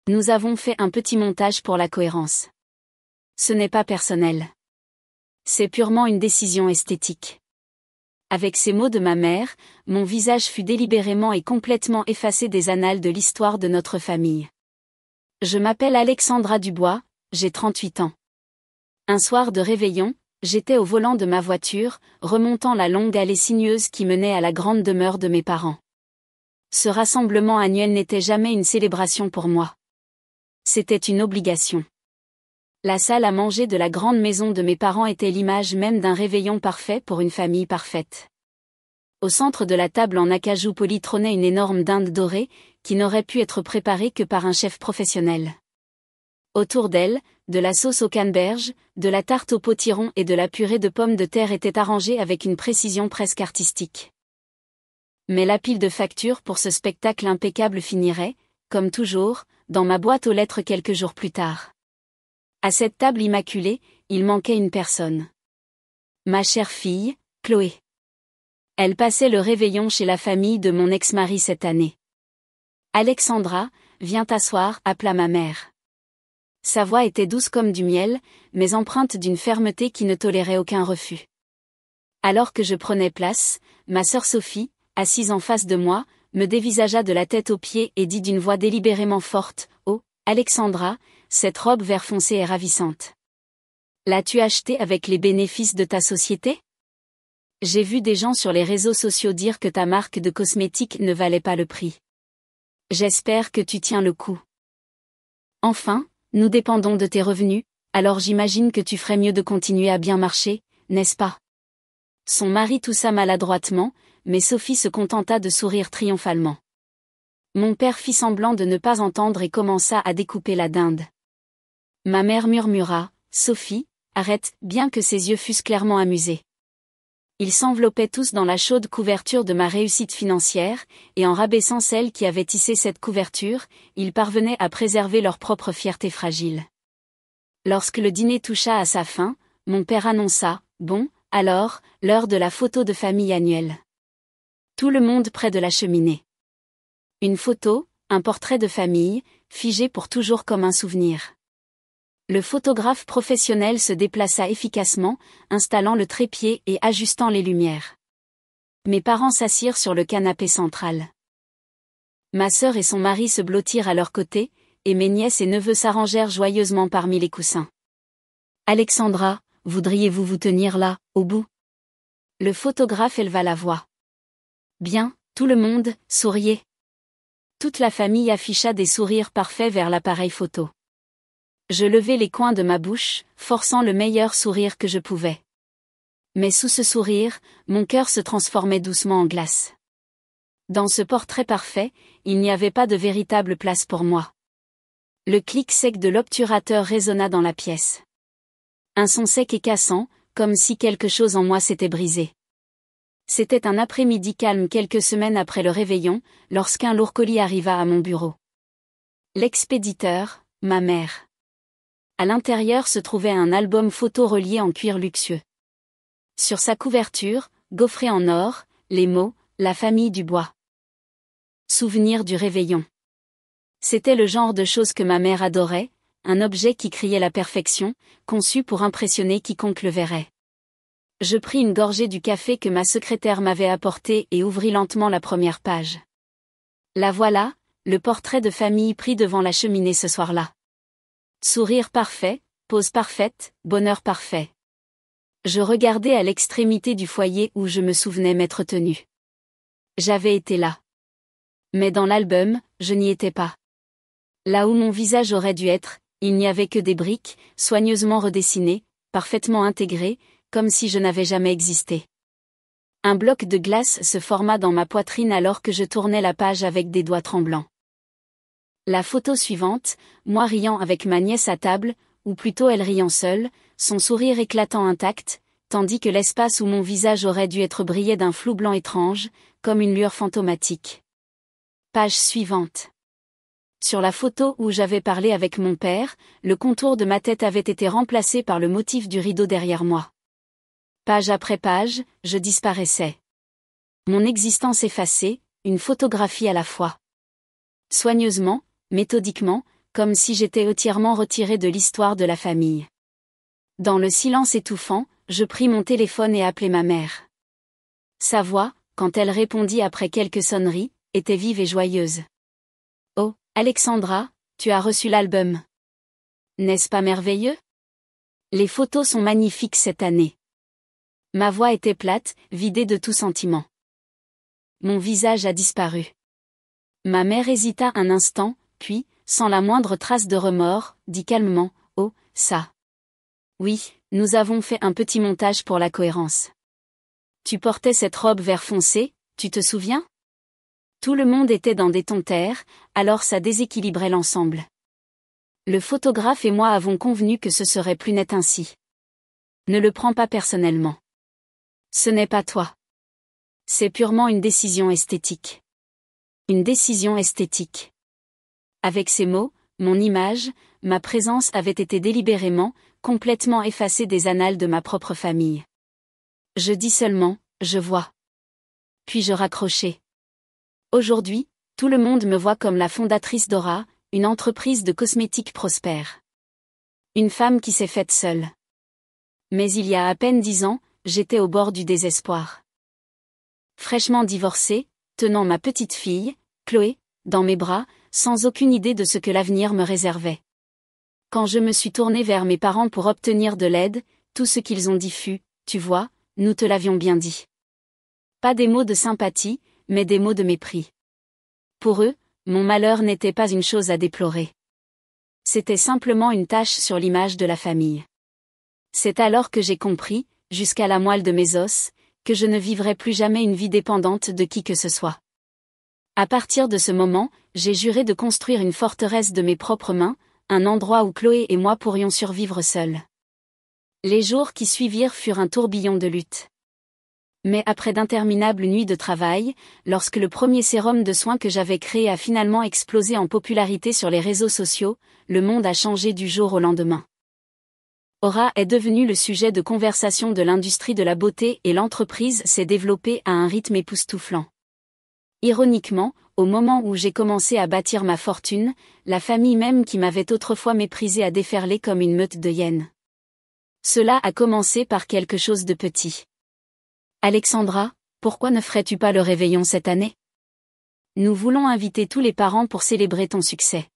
Nous avons fait un petit montage pour la cohérence. Ce n'est pas personnel. C'est purement une décision esthétique. Avec ces mots de ma mère, mon visage fut délibérément et complètement effacé des annales de l'histoire de notre famille. Je m'appelle Alexandra Dubois, j'ai 38 ans. Un soir de réveillon, j'étais au volant de ma voiture, remontant la longue allée sinueuse qui menait à la grande demeure de mes parents. Ce rassemblement annuel n'était jamais une célébration pour moi. C'était une obligation. La salle à manger de la grande maison de mes parents était l'image même d'un réveillon parfait pour une famille parfaite. Au centre de la table en acajou poli trônait une énorme dinde dorée, qui n'aurait pu être préparée que par un chef professionnel. Autour d'elle, de la sauce au canneberge, de la tarte au potiron et de la purée de pommes de terre étaient arrangées avec une précision presque artistique. Mais la pile de factures pour ce spectacle impeccable finirait, comme toujours, dans ma boîte aux lettres quelques jours plus tard. À cette table immaculée, il manquait une personne. Ma chère fille, Chloé. Elle passait le réveillon chez la famille de mon ex-mari cette année. Alexandra, viens t'asseoir, appela ma mère. Sa voix était douce comme du miel, mais empreinte d'une fermeté qui ne tolérait aucun refus. Alors que je prenais place, ma sœur Sophie, assise en face de moi, me dévisagea de la tête aux pieds et dit d'une voix délibérément forte, « Oh, Alexandra, cette robe vert foncé est ravissante. L'as-tu achetée avec les bénéfices de ta société ? J'ai vu des gens sur les réseaux sociaux dire que ta marque de cosmétiques ne valait pas le prix. J'espère que tu tiens le coup. Enfin, nous dépendons de tes revenus, alors j'imagine que tu ferais mieux de continuer à bien marcher, n'est-ce pas ? » Son mari toussa maladroitement, mais Sophie se contenta de sourire triomphalement. Mon père fit semblant de ne pas entendre et commença à découper la dinde. Ma mère murmura, « Sophie, arrête », bien que ses yeux fussent clairement amusés. Ils s'enveloppaient tous dans la chaude couverture de ma réussite financière, et en rabaissant celle qui avait tissé cette couverture, ils parvenaient à préserver leur propre fierté fragile. Lorsque le dîner toucha à sa fin, mon père annonça, « Bon, alors, l'heure de la photo de famille annuelle. » Tout le monde près de la cheminée. Une photo, un portrait de famille, figé pour toujours comme un souvenir. Le photographe professionnel se déplaça efficacement, installant le trépied et ajustant les lumières. Mes parents s'assirent sur le canapé central. Ma sœur et son mari se blottirent à leur côté, et mes nièces et neveux s'arrangèrent joyeusement parmi les coussins. « Alexandra, voudriez-vous vous tenir là, au bout ?» Le photographe éleva la voix. « Bien, tout le monde, souriez. » Toute la famille afficha des sourires parfaits vers l'appareil photo. Je levai les coins de ma bouche, forçant le meilleur sourire que je pouvais. Mais sous ce sourire, mon cœur se transformait doucement en glace. Dans ce portrait parfait, il n'y avait pas de véritable place pour moi. Le clic sec de l'obturateur résonna dans la pièce. Un son sec et cassant, comme si quelque chose en moi s'était brisé. C'était un après-midi calme quelques semaines après le réveillon, lorsqu'un lourd colis arriva à mon bureau. L'expéditeur, ma mère. À l'intérieur se trouvait un album photo relié en cuir luxueux. Sur sa couverture, gaufrée en or, les mots « La famille Dubois ». Souvenir du réveillon. C'était le genre de chose que ma mère adorait, un objet qui criait la perfection, conçu pour impressionner quiconque le verrait. Je pris une gorgée du café que ma secrétaire m'avait apporté et ouvris lentement la première page. La voilà, le portrait de famille pris devant la cheminée ce soir-là. Sourire parfait, pose parfaite, bonheur parfait. Je regardais à l'extrémité du foyer où je me souvenais m'être tenue. J'avais été là. Mais dans l'album, je n'y étais pas. Là où mon visage aurait dû être, il n'y avait que des briques, soigneusement redessinées, parfaitement intégrées, comme si je n'avais jamais existé. Un bloc de glace se forma dans ma poitrine alors que je tournais la page avec des doigts tremblants. La photo suivante, moi riant avec ma nièce à table, ou plutôt elle riant seule, son sourire éclatant intact, tandis que l'espace où mon visage aurait dû être brillait d'un flou blanc étrange, comme une lueur fantomatique. Page suivante. Sur la photo où j'avais parlé avec mon père, le contour de ma tête avait été remplacé par le motif du rideau derrière moi. Page après page, je disparaissais. Mon existence effacée, une photographie à la fois. Soigneusement, méthodiquement, comme si j'étais entièrement retirée de l'histoire de la famille. Dans le silence étouffant, je pris mon téléphone et appelai ma mère. Sa voix, quand elle répondit après quelques sonneries, était vive et joyeuse. « Oh, Alexandra, tu as reçu l'album. N'est-ce pas merveilleux? Les photos sont magnifiques cette année. » Ma voix était plate, vidée de tout sentiment. Mon visage a disparu. Ma mère hésita un instant, puis, sans la moindre trace de remords, dit calmement, « Oh, ça. Oui, nous avons fait un petit montage pour la cohérence. Tu portais cette robe vert foncé, tu te souviens? Tout le monde était dans des tons terres, alors ça déséquilibrait l'ensemble. Le photographe et moi avons convenu que ce serait plus net ainsi. Ne le prends pas personnellement. Ce n'est pas toi. C'est purement une décision esthétique. Une décision esthétique. » Avec ces mots, mon image, ma présence avait été délibérément, complètement effacée des annales de ma propre famille. Je dis seulement, je vois. Puis je raccrochai. Aujourd'hui, tout le monde me voit comme la fondatrice d'Aura, une entreprise de cosmétiques prospère. Une femme qui s'est faite seule. Mais il y a à peine 10 ans, j'étais au bord du désespoir. Fraîchement divorcée, tenant ma petite fille, Chloé, dans mes bras, sans aucune idée de ce que l'avenir me réservait. Quand je me suis tournée vers mes parents pour obtenir de l'aide, tout ce qu'ils ont dit fut, « Tu vois, nous te l'avions bien dit. » Pas des mots de sympathie, mais des mots de mépris. Pour eux, mon malheur n'était pas une chose à déplorer. C'était simplement une tache sur l'image de la famille. C'est alors que j'ai compris, jusqu'à la moelle de mes os, que je ne vivrai plus jamais une vie dépendante de qui que ce soit. À partir de ce moment, j'ai juré de construire une forteresse de mes propres mains, un endroit où Chloé et moi pourrions survivre seuls. Les jours qui suivirent furent un tourbillon de lutte. Mais après d'interminables nuits de travail, lorsque le premier sérum de soins que j'avais créé a finalement explosé en popularité sur les réseaux sociaux, le monde a changé du jour au lendemain. Aura est devenu le sujet de conversation de l'industrie de la beauté et l'entreprise s'est développée à un rythme époustouflant. Ironiquement, au moment où j'ai commencé à bâtir ma fortune, la famille même qui m'avait autrefois méprisée a déferlé comme une meute de hyènes. Cela a commencé par quelque chose de petit. « Alexandra, pourquoi ne ferais-tu pas le réveillon cette année? Nous voulons inviter tous les parents pour célébrer ton succès. »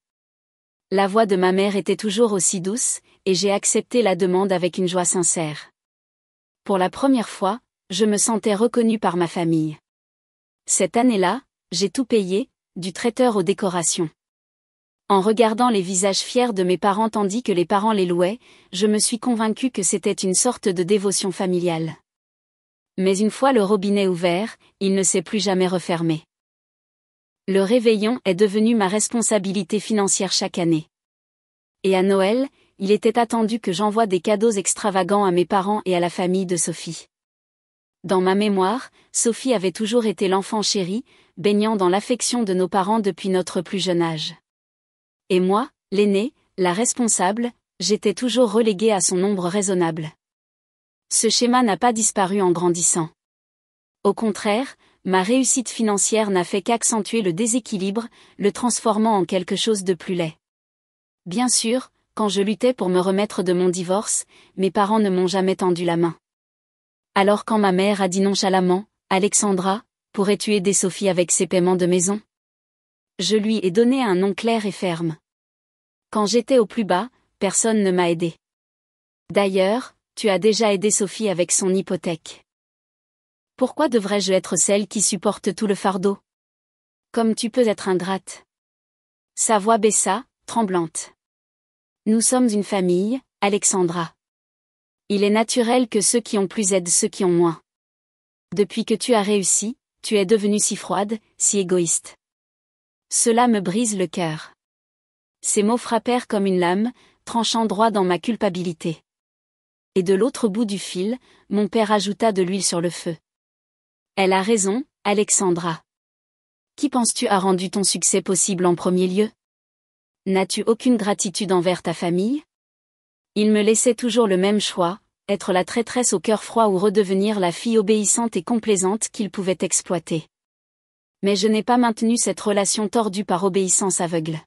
La voix de ma mère était toujours aussi douce, et j'ai accepté la demande avec une joie sincère. Pour la première fois, je me sentais reconnue par ma famille. Cette année-là, j'ai tout payé, du traiteur aux décorations. En regardant les visages fiers de mes parents tandis que les parents les louaient, je me suis convaincue que c'était une sorte de dévotion familiale. Mais une fois le robinet ouvert, il ne s'est plus jamais refermé. Le réveillon est devenu ma responsabilité financière chaque année. Et à Noël, il était attendu que j'envoie des cadeaux extravagants à mes parents et à la famille de Sophie. Dans ma mémoire, Sophie avait toujours été l'enfant chéri, baignant dans l'affection de nos parents depuis notre plus jeune âge. Et moi, l'aînée, la responsable, j'étais toujours reléguée à son ombre raisonnable. Ce schéma n'a pas disparu en grandissant. Au contraire, ma réussite financière n'a fait qu'accentuer le déséquilibre, le transformant en quelque chose de plus laid. Bien sûr, quand je luttais pour me remettre de mon divorce, mes parents ne m'ont jamais tendu la main. Alors quand ma mère a dit nonchalamment, « Alexandra, pourrais-tu aider Sophie avec ses paiements de maison ?» Je lui ai donné un nom clair et ferme. Quand j'étais au plus bas, personne ne m'a aidé. D'ailleurs, tu as déjà aidé Sophie avec son hypothèque. Pourquoi devrais-je être celle qui supporte tout le fardeau? Comme tu peux être ingrate. Sa voix baissa, tremblante. Nous sommes une famille, Alexandra. Il est naturel que ceux qui ont plus aident ceux qui ont moins. Depuis que tu as réussi, tu es devenue si froide, si égoïste. Cela me brise le cœur. Ces mots frappèrent comme une lame, tranchant droit dans ma culpabilité. Et de l'autre bout du fil, mon père ajouta de l'huile sur le feu. Elle a raison, Alexandra. Qui penses-tu a rendu ton succès possible en premier lieu? N'as-tu aucune gratitude envers ta famille? Il me laissait toujours le même choix, être la traîtresse au cœur froid ou redevenir la fille obéissante et complaisante qu'il pouvait exploiter. Mais je n'ai pas maintenu cette relation tordue par obéissance aveugle.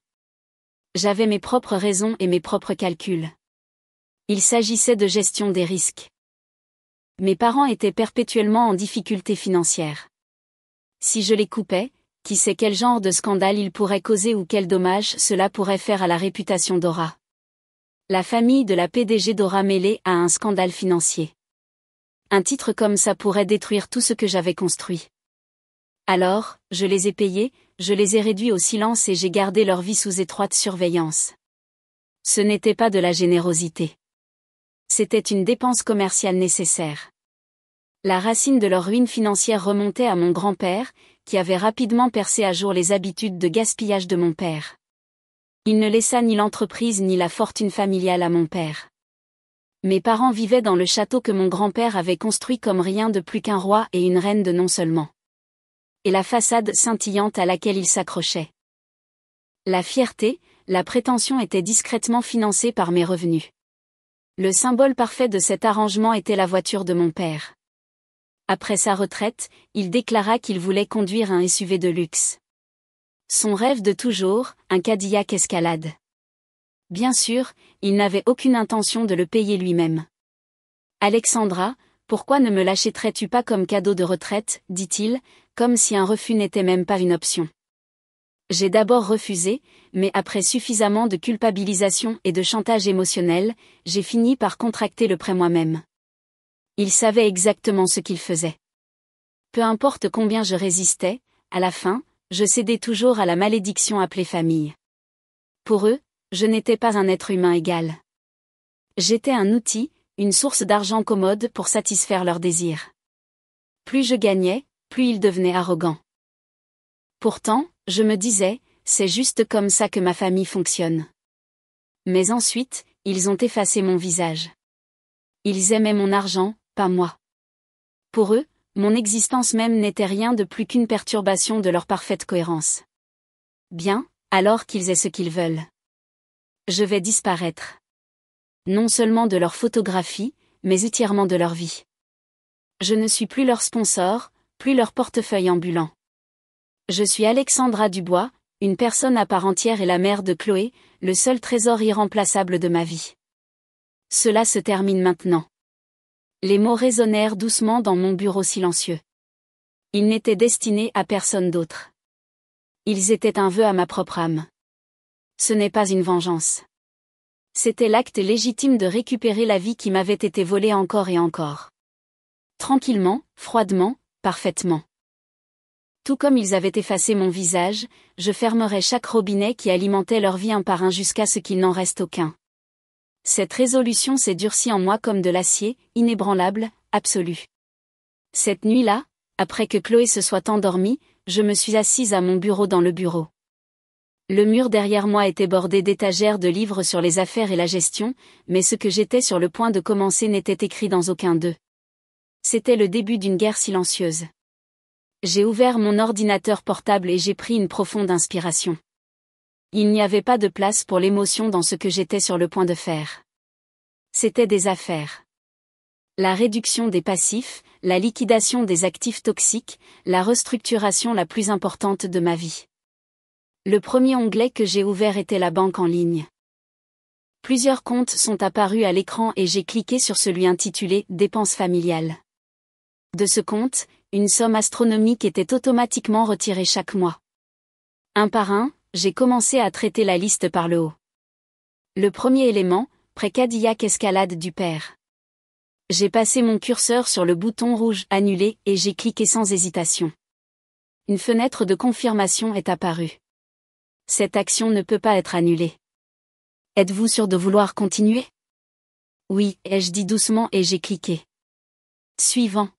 J'avais mes propres raisons et mes propres calculs. Il s'agissait de gestion des risques. Mes parents étaient perpétuellement en difficulté financière. Si je les coupais, qui sait quel genre de scandale ils pourraient causer ou quel dommage cela pourrait faire à la réputation d'Aura. La famille de la PDG d'Aura mêlée à un scandale financier. Un titre comme ça pourrait détruire tout ce que j'avais construit. Alors, je les ai payés, je les ai réduits au silence et j'ai gardé leur vie sous étroite surveillance. Ce n'était pas de la générosité. C'était une dépense commerciale nécessaire. La racine de leur ruine financière remontait à mon grand-père, qui avait rapidement percé à jour les habitudes de gaspillage de mon père. Il ne laissa ni l'entreprise ni la fortune familiale à mon père. Mes parents vivaient dans le château que mon grand-père avait construit comme rien de plus qu'un roi et une reine de non seulement. Et la façade scintillante à laquelle ils s'accrochaient. La fierté, la prétention étaient discrètement financées par mes revenus. Le symbole parfait de cet arrangement était la voiture de mon père. Après sa retraite, il déclara qu'il voulait conduire un SUV de luxe. Son rêve de toujours, un Cadillac Escalade. Bien sûr, il n'avait aucune intention de le payer lui-même. Alexandra, pourquoi ne me l'achèterais-tu pas comme cadeau de retraite, dit-il, comme si un refus n'était même pas une option. J'ai d'abord refusé, mais après suffisamment de culpabilisation et de chantage émotionnel, j'ai fini par contracter le prêt moi-même. Il savait exactement ce qu'il faisait. Peu importe combien je résistais, à la fin, je cédais toujours à la malédiction appelée famille. Pour eux, je n'étais pas un être humain égal. J'étais un outil, une source d'argent commode pour satisfaire leurs désirs. Plus je gagnais, plus ils devenaient arrogants. Pourtant, je me disais, c'est juste comme ça que ma famille fonctionne. Mais ensuite, ils ont effacé mon visage. Ils aimaient mon argent, pas moi. Pour eux, mon existence même n'était rien de plus qu'une perturbation de leur parfaite cohérence. Bien, alors qu'ils aient ce qu'ils veulent. Je vais disparaître. Non seulement de leur photographie, mais entièrement de leur vie. Je ne suis plus leur sponsor, plus leur portefeuille ambulant. Je suis Alexandra Dubois, une personne à part entière et la mère de Chloé, le seul trésor irremplaçable de ma vie. Cela se termine maintenant. Les mots résonnèrent doucement dans mon bureau silencieux. Ils n'étaient destinés à personne d'autre. Ils étaient un vœu à ma propre âme. Ce n'est pas une vengeance. C'était l'acte légitime de récupérer la vie qui m'avait été volée encore et encore. Tranquillement, froidement, parfaitement. Tout comme ils avaient effacé mon visage, je fermerais chaque robinet qui alimentait leur vie un par un jusqu'à ce qu'il n'en reste aucun. Cette résolution s'est durcie en moi comme de l'acier, inébranlable, absolu. Cette nuit-là, après que Chloé se soit endormie, je me suis assise à mon bureau dans le bureau. Le mur derrière moi était bordé d'étagères de livres sur les affaires et la gestion, mais ce que j'étais sur le point de commencer n'était écrit dans aucun d'eux. C'était le début d'une guerre silencieuse. J'ai ouvert mon ordinateur portable et j'ai pris une profonde inspiration. Il n'y avait pas de place pour l'émotion dans ce que j'étais sur le point de faire. C'était des affaires. La réduction des passifs, la liquidation des actifs toxiques, la restructuration la plus importante de ma vie. Le premier onglet que j'ai ouvert était la banque en ligne. Plusieurs comptes sont apparus à l'écran et j'ai cliqué sur celui intitulé « Dépenses familiales ». De ce compte, une somme astronomique était automatiquement retirée chaque mois. Un par un, j'ai commencé à traiter la liste par le haut. Le premier élément, prêt Cadillac Escalade du père. J'ai passé mon curseur sur le bouton rouge « Annuler » et j'ai cliqué sans hésitation. Une fenêtre de confirmation est apparue. Cette action ne peut pas être annulée. Êtes-vous sûr de vouloir continuer? Oui, ai-je dit doucement et j'ai cliqué. Suivant.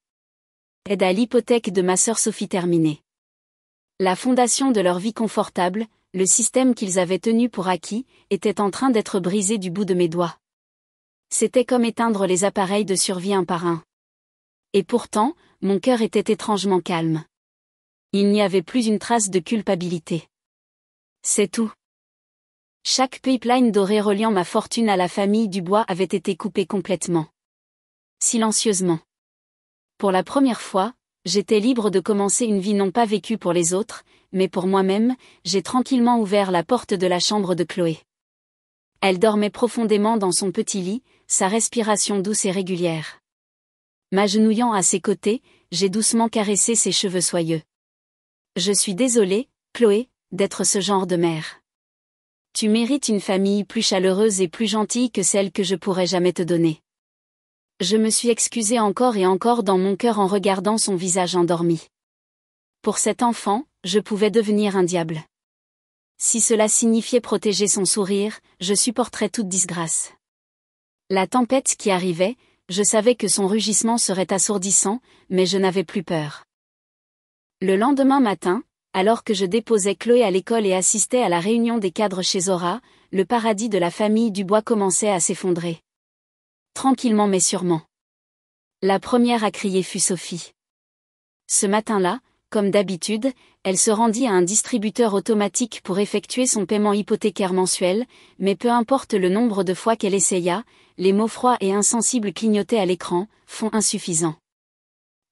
Aide à l'hypothèque de ma sœur Sophie terminée. La fondation de leur vie confortable, le système qu'ils avaient tenu pour acquis, était en train d'être brisé du bout de mes doigts. C'était comme éteindre les appareils de survie un par un. Et pourtant, mon cœur était étrangement calme. Il n'y avait plus une trace de culpabilité. C'est tout. Chaque pipeline doré reliant ma fortune à la famille Dubois avait été coupé complètement. Silencieusement. Pour la première fois, j'étais libre de commencer une vie non pas vécue pour les autres, mais pour moi-même, j'ai tranquillement ouvert la porte de la chambre de Chloé. Elle dormait profondément dans son petit lit, sa respiration douce et régulière. M'agenouillant à ses côtés, j'ai doucement caressé ses cheveux soyeux. Je suis désolée, Chloé, d'être ce genre de mère. Tu mérites une famille plus chaleureuse et plus gentille que celle que je pourrais jamais te donner. Je me suis excusée encore et encore dans mon cœur en regardant son visage endormi. Pour cet enfant, je pouvais devenir un diable. Si cela signifiait protéger son sourire, je supporterais toute disgrâce. La tempête qui arrivait, je savais que son rugissement serait assourdissant, mais je n'avais plus peur. Le lendemain matin, alors que je déposais Chloé à l'école et assistais à la réunion des cadres chez Zora, le paradis de la famille Dubois commençait à s'effondrer. Tranquillement mais sûrement. La première à crier fut Sophie. Ce matin-là, comme d'habitude, elle se rendit à un distributeur automatique pour effectuer son paiement hypothécaire mensuel, mais peu importe le nombre de fois qu'elle essaya, les mots froids et insensibles clignotaient à l'écran, fonds insuffisant.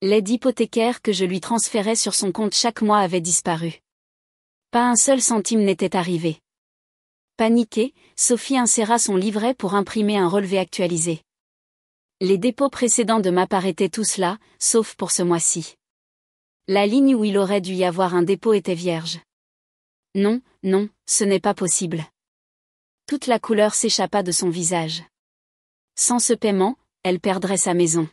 L'aide hypothécaire que je lui transférais sur son compte chaque mois avait disparu. Pas un seul centime n'était arrivé. Paniquée, Sophie inséra son livret pour imprimer un relevé actualisé. Les dépôts précédents de ma part étaient tous là, sauf pour ce mois-ci. La ligne où il aurait dû y avoir un dépôt était vierge. Non, non, ce n'est pas possible. Toute la couleur s'échappa de son visage. Sans ce paiement, elle perdrait sa maison.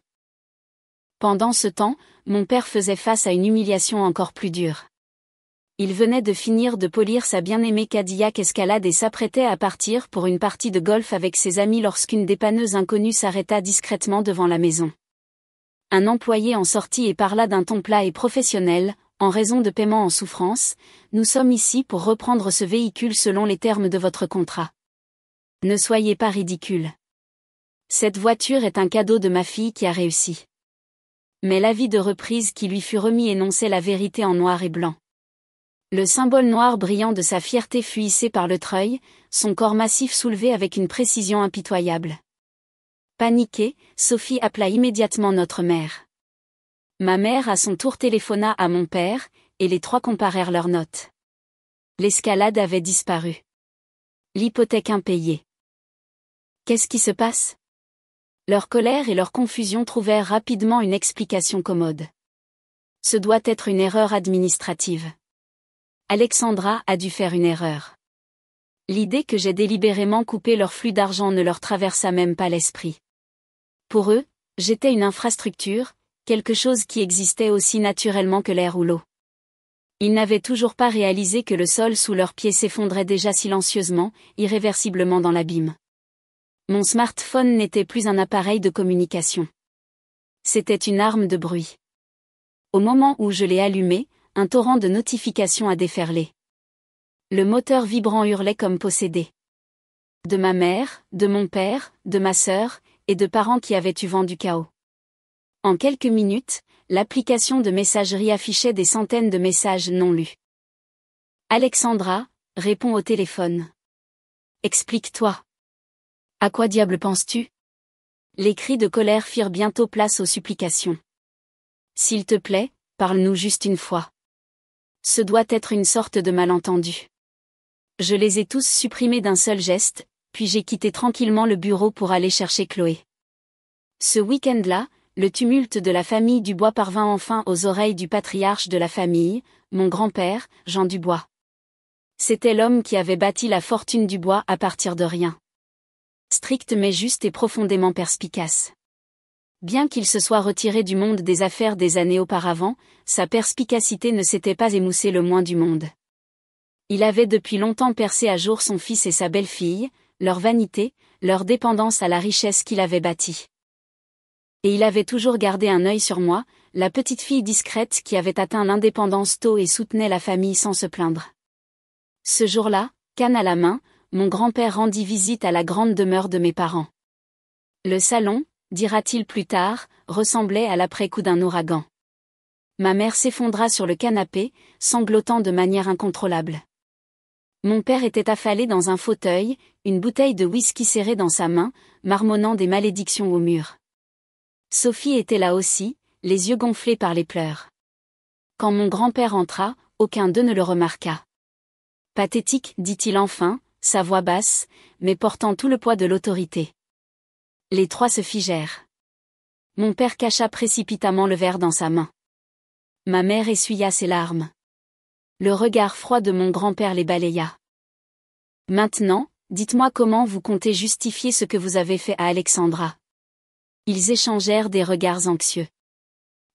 Pendant ce temps, mon père faisait face à une humiliation encore plus dure. Il venait de finir de polir sa bien-aimée Cadillac Escalade et s'apprêtait à partir pour une partie de golf avec ses amis lorsqu'une dépanneuse inconnue s'arrêta discrètement devant la maison. Un employé en sortit et parla d'un ton plat et professionnel, en raison de paiement en souffrance, nous sommes ici pour reprendre ce véhicule selon les termes de votre contrat. Ne soyez pas ridicule. Cette voiture est un cadeau de ma fille qui a réussi. Mais l'avis de reprise qui lui fut remis énonçait la vérité en noir et blanc. Le symbole noir brillant de sa fierté fut hissé par le treuil, son corps massif soulevé avec une précision impitoyable. Paniquée, Sophie appela immédiatement notre mère. Ma mère à son tour téléphona à mon père, et les trois comparèrent leurs notes. L'Escalade avait disparu. L'hypothèque impayée. Qu'est-ce qui se passe ? Leur colère et leur confusion trouvèrent rapidement une explication commode. Ce doit être une erreur administrative. Alexandra a dû faire une erreur. L'idée que j'ai délibérément coupé leur flux d'argent ne leur traversa même pas l'esprit. Pour eux, j'étais une infrastructure, quelque chose qui existait aussi naturellement que l'air ou l'eau. Ils n'avaient toujours pas réalisé que le sol sous leurs pieds s'effondrait déjà silencieusement, irréversiblement dans l'abîme. Mon smartphone n'était plus un appareil de communication. C'était une arme de bruit. Au moment où je l'ai allumé, un torrent de notifications a déferlé. Le moteur vibrant hurlait comme possédé. De ma mère, de mon père, de ma sœur, et de parents qui avaient eu vent du chaos. En quelques minutes, l'application de messagerie affichait des centaines de messages non lus. Alexandra, réponds au téléphone. Explique-toi. À quoi diable penses-tu ? Les cris de colère firent bientôt place aux supplications. S'il te plaît, parle-nous juste une fois. Ce doit être une sorte de malentendu. Je les ai tous supprimés d'un seul geste, puis j'ai quitté tranquillement le bureau pour aller chercher Chloé. Ce week-end-là, le tumulte de la famille Dubois parvint enfin aux oreilles du patriarche de la famille, mon grand-père, Jean Dubois. C'était l'homme qui avait bâti la fortune Dubois à partir de rien. Strict mais juste et profondément perspicace. Bien qu'il se soit retiré du monde des affaires des années auparavant, sa perspicacité ne s'était pas émoussée le moins du monde. Il avait depuis longtemps percé à jour son fils et sa belle-fille, leur vanité, leur dépendance à la richesse qu'il avait bâtie. Et il avait toujours gardé un œil sur moi, la petite fille discrète qui avait atteint l'indépendance tôt et soutenait la famille sans se plaindre. Ce jour-là, canne à la main, mon grand-père rendit visite à la grande demeure de mes parents. Le salon, dira-t-il plus tard, ressemblait à l'après-coup d'un ouragan. Ma mère s'effondra sur le canapé, sanglotant de manière incontrôlable. Mon père était affalé dans un fauteuil, une bouteille de whisky serrée dans sa main, marmonnant des malédictions au mur. Sophie était là aussi, les yeux gonflés par les pleurs. Quand mon grand-père entra, aucun d'eux ne le remarqua. Pathétique, dit-il enfin, sa voix basse, mais portant tout le poids de l'autorité. Les trois se figèrent. Mon père cacha précipitamment le verre dans sa main. Ma mère essuya ses larmes. Le regard froid de mon grand-père les balaya. Maintenant, dites-moi comment vous comptez justifier ce que vous avez fait à Alexandra. Ils échangèrent des regards anxieux.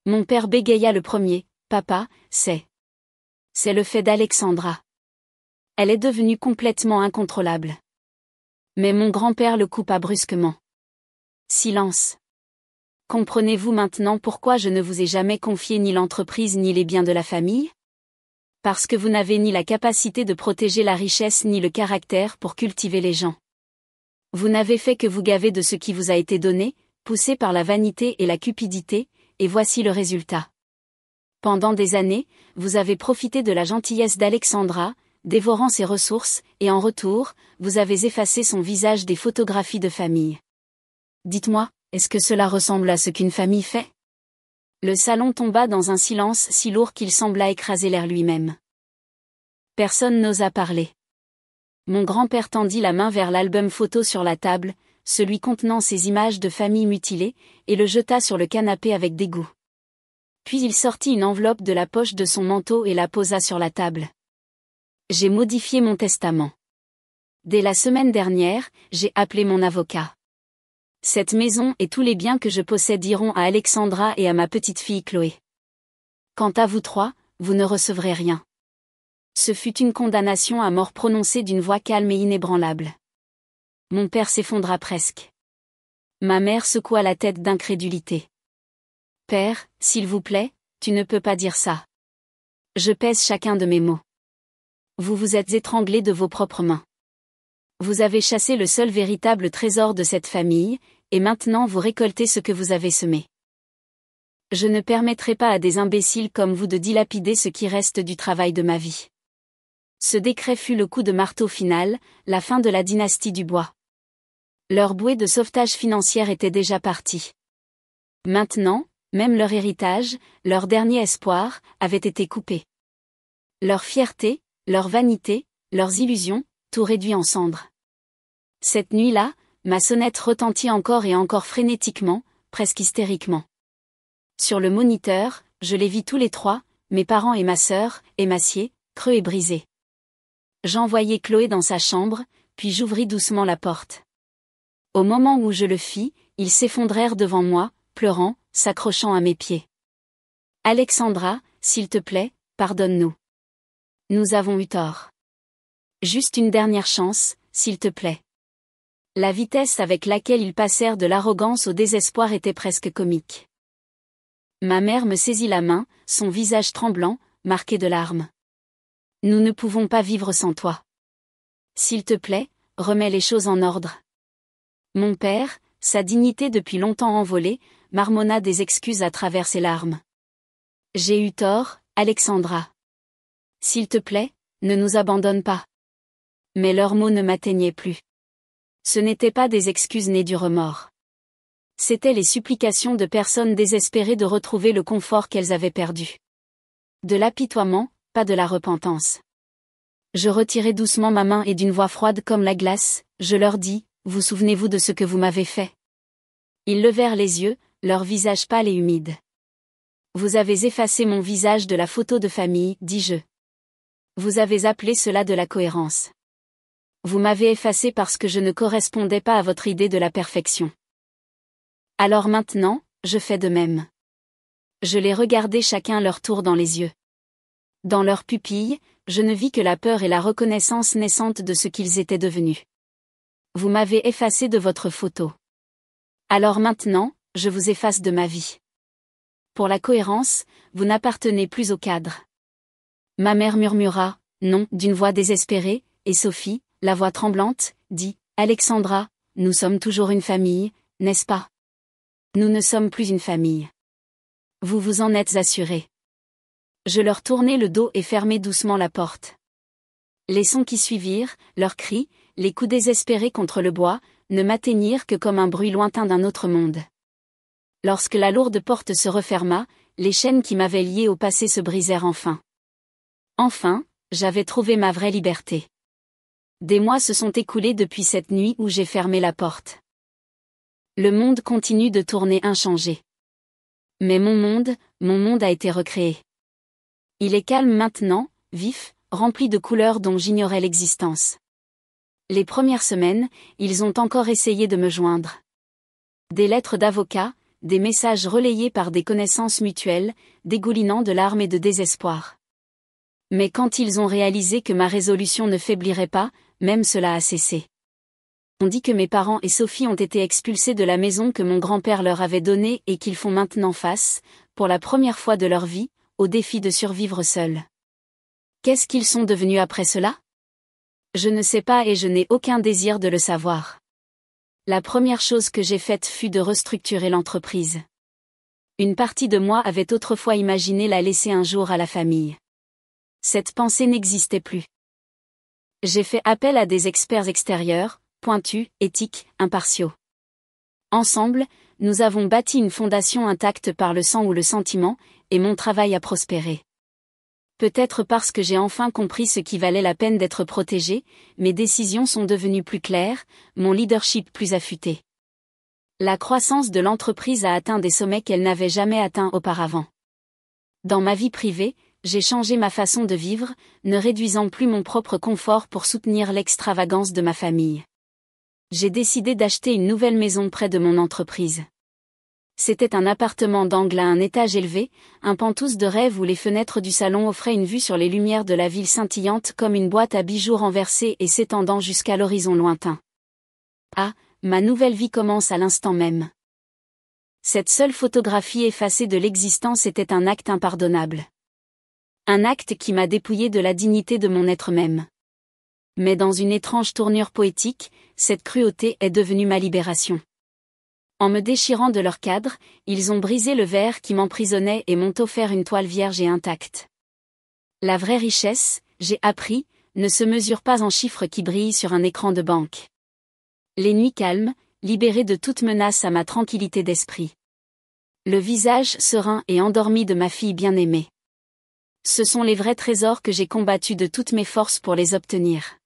Mon père bégaya le premier, papa, c'est le fait d'Alexandra. Elle est devenue complètement incontrôlable. Mais mon grand-père le coupa brusquement. Silence. Comprenez-vous maintenant pourquoi je ne vous ai jamais confié ni l'entreprise ni les biens de la famille? Parce que vous n'avez ni la capacité de protéger la richesse ni le caractère pour cultiver les gens. Vous n'avez fait que vous gaver de ce qui vous a été donné, poussé par la vanité et la cupidité, et voici le résultat. Pendant des années, vous avez profité de la gentillesse d'Alexandra, dévorant ses ressources, et en retour, vous avez effacé son visage des photographies de famille. Dites-moi, est-ce que cela ressemble à ce qu'une famille fait? Le salon tomba dans un silence si lourd qu'il sembla écraser l'air lui-même. Personne n'osa parler. Mon grand-père tendit la main vers l'album photo sur la table, celui contenant ces images de famille mutilées, et le jeta sur le canapé avec dégoût. Puis il sortit une enveloppe de la poche de son manteau et la posa sur la table. J'ai modifié mon testament. Dès la semaine dernière, j'ai appelé mon avocat. Cette maison et tous les biens que je possède iront à Alexandra et à ma petite-fille Chloé. Quant à vous trois, vous ne recevrez rien. Ce fut une condamnation à mort prononcée d'une voix calme et inébranlable. Mon père s'effondra presque. Ma mère secoua la tête d'incrédulité. Père, s'il vous plaît, tu ne peux pas dire ça. Je pèse chacun de mes mots. Vous vous êtes étranglé de vos propres mains. Vous avez chassé le seul véritable trésor de cette famille, et maintenant vous récoltez ce que vous avez semé. Je ne permettrai pas à des imbéciles comme vous de dilapider ce qui reste du travail de ma vie. Ce décret fut le coup de marteau final, la fin de la dynastie du bois. Leur bouée de sauvetage financière était déjà partie. Maintenant, même leur héritage, leur dernier espoir, avait été coupé. Leur fierté, leur vanité, leurs illusions, tout réduit en cendres. Cette nuit-là, ma sonnette retentit encore et encore frénétiquement, presque hystériquement. Sur le moniteur, je les vis tous les trois, mes parents et ma sœur, émaciés, creux et brisés. J'envoyai Chloé dans sa chambre, puis j'ouvris doucement la porte. Au moment où je le fis, ils s'effondrèrent devant moi, pleurant, s'accrochant à mes pieds. Alexandra, s'il te plaît, pardonne-nous. Nous avons eu tort. Juste une dernière chance, s'il te plaît. La vitesse avec laquelle ils passèrent de l'arrogance au désespoir était presque comique. Ma mère me saisit la main, son visage tremblant, marqué de larmes. Nous ne pouvons pas vivre sans toi. S'il te plaît, remets les choses en ordre. Mon père, sa dignité depuis longtemps envolée, marmonna des excuses à travers ses larmes. J'ai eu tort, Alexandra. S'il te plaît, ne nous abandonne pas. Mais leurs mots ne m'atteignaient plus. Ce n'étaient pas des excuses nées du remords. C'étaient les supplications de personnes désespérées de retrouver le confort qu'elles avaient perdu. De l'apitoiement, pas de la repentance. Je retirai doucement ma main et d'une voix froide comme la glace, je leur dis, vous souvenez-vous de ce que vous m'avez fait? Ils levèrent les yeux, leur visage pâle et humide. Vous avez effacé mon visage de la photo de famille, dis-je. Vous avez appelé cela de la cohérence. Vous m'avez effacé parce que je ne correspondais pas à votre idée de la perfection. Alors maintenant, je fais de même. Je les regardai chacun leur tour dans les yeux. Dans leurs pupilles, je ne vis que la peur et la reconnaissance naissante de ce qu'ils étaient devenus. Vous m'avez effacé de votre photo. Alors maintenant, je vous efface de ma vie. Pour la cohérence, vous n'appartenez plus au cadre. Ma mère murmura, non, d'une voix désespérée, et Sophie, la voix tremblante, dit, Alexandra, nous sommes toujours une famille, n'est-ce pas? Nous ne sommes plus une famille. Vous vous en êtes assurés. Je leur tournai le dos et fermai doucement la porte. Les sons qui suivirent, leurs cris, les coups désespérés contre le bois, ne m'atteignirent que comme un bruit lointain d'un autre monde. Lorsque la lourde porte se referma, les chaînes qui m'avaient lié au passé se brisèrent enfin. Enfin, j'avais trouvé ma vraie liberté. Des mois se sont écoulés depuis cette nuit où j'ai fermé la porte. Le monde continue de tourner inchangé. Mais mon monde a été recréé. Il est calme maintenant, vif, rempli de couleurs dont j'ignorais l'existence. Les premières semaines, ils ont encore essayé de me joindre. Des lettres d'avocats, des messages relayés par des connaissances mutuelles, dégoulinant de larmes et de désespoir. Mais quand ils ont réalisé que ma résolution ne faiblirait pas, même cela a cessé. On dit que mes parents et Sophie ont été expulsés de la maison que mon grand-père leur avait donnée et qu'ils font maintenant face, pour la première fois de leur vie, au défi de survivre seuls. Qu'est-ce qu'ils sont devenus après cela ? Je ne sais pas et je n'ai aucun désir de le savoir. La première chose que j'ai faite fut de restructurer l'entreprise. Une partie de moi avait autrefois imaginé la laisser un jour à la famille. Cette pensée n'existait plus. J'ai fait appel à des experts extérieurs, pointus, éthiques, impartiaux. Ensemble, nous avons bâti une fondation intacte par le sang ou le sentiment, et mon travail a prospéré. Peut-être parce que j'ai enfin compris ce qui valait la peine d'être protégé, mes décisions sont devenues plus claires, mon leadership plus affûté. La croissance de l'entreprise a atteint des sommets qu'elle n'avait jamais atteints auparavant. Dans ma vie privée, j'ai changé ma façon de vivre, ne réduisant plus mon propre confort pour soutenir l'extravagance de ma famille. J'ai décidé d'acheter une nouvelle maison près de mon entreprise. C'était un appartement d'angle à un étage élevé, un penthouse de rêve où les fenêtres du salon offraient une vue sur les lumières de la ville scintillante comme une boîte à bijoux renversée et s'étendant jusqu'à l'horizon lointain. Ah, ma nouvelle vie commence à l'instant même. Cette seule photographie effacée de l'existence était un acte impardonnable. Un acte qui m'a dépouillé de la dignité de mon être même. Mais dans une étrange tournure poétique, cette cruauté est devenue ma libération. En me déchirant de leur cadre, ils ont brisé le verre qui m'emprisonnait et m'ont offert une toile vierge et intacte. La vraie richesse, j'ai appris, ne se mesure pas en chiffres qui brillent sur un écran de banque. Les nuits calmes, libérées de toute menace à ma tranquillité d'esprit. Le visage serein et endormi de ma fille bien-aimée. Ce sont les vrais trésors que j'ai combattus de toutes mes forces pour les obtenir.